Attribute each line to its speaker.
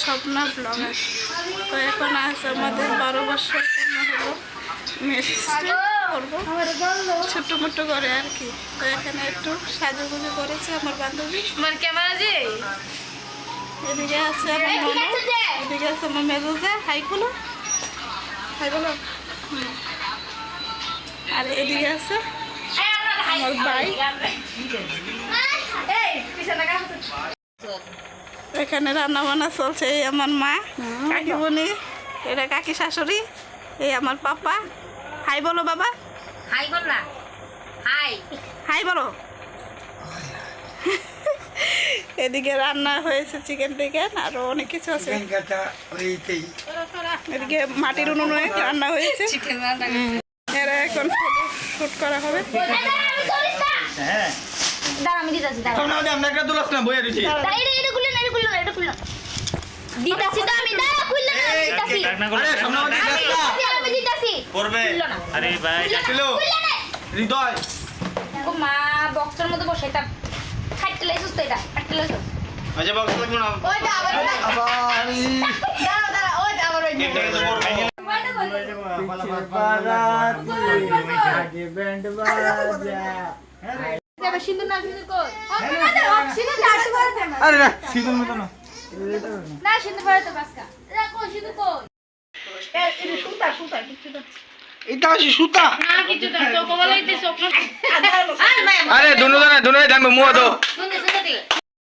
Speaker 1: Swapna blogger. তো এখন আছে আমাদের 12 বছর পূর্ণ হলো, ম্যারেজটা করবো ছোট্ট মোটো করে আর কি। তো এখানে একটু সাজুগুজু করেছে আমার বান্ধবী। এদিকে আছে আমার ননদ, এদিকে আছে আমার মেজোজা। হাই বলো, হাই বলো। আর এদিকে আছে আমার ভাই। এখানে রান্না বান্না চলছে। এই আমার মা, কাকিমণি, এটা কাকি শাশুড়ি, এই আমার পাপা। হাই বলো বাবা,
Speaker 2: হাই বল না, হাই
Speaker 1: হাই বলো। এদিকে রান্না হয়েছে চিকেন টিকেন, আরো অনেক কিছু আছে। এদিকে মাটির উনুনে রান্না হয়েছে। এরা এখন শুট করা হবে।
Speaker 2: দাঁড়া আমি দিতাছি, দাঁড়া
Speaker 3: আমরা একটা দুলাস না বইয়া দিছি
Speaker 2: দাঁড়া এটা খুললে না, এটা খুললে না, এটা খুললে না, দিতাছি তো আমি, দাঁড়া খুললে না, দিতাছি
Speaker 3: আরে সামনে
Speaker 2: আমি দিতাছি
Speaker 3: করবে।
Speaker 2: খুললো না,
Speaker 3: আরে ভাই ছিল হৃদয়
Speaker 2: ও মা বক্সের মধ্যে বসাইতা কাটতে লাইছস তো, এটা কাটতে লাইছস।
Speaker 3: আচ্ছা বক্স লাগবে না
Speaker 2: ওইটা আবার দাঁড়া দাঁড়া ওইটা আবার ওই
Speaker 3: এটা তো করবে
Speaker 2: যাবে সিন্ধু না সিন্ধু কই সিন্ধু চাটতে পারতে না,
Speaker 3: আরে না সিজন মত না
Speaker 2: না সিন্ধু পারতে পাসকা রাখো সিন্ধু কই
Speaker 1: এটা সুতা সুতা কিছু না।
Speaker 3: এটা আছে সুতা।
Speaker 2: না কিছু না তো কোবলাইতে স্বপ্ন
Speaker 3: আরে দুনো জানে দুনো জানবে মুয়া দাও
Speaker 2: শুনতে শুনতে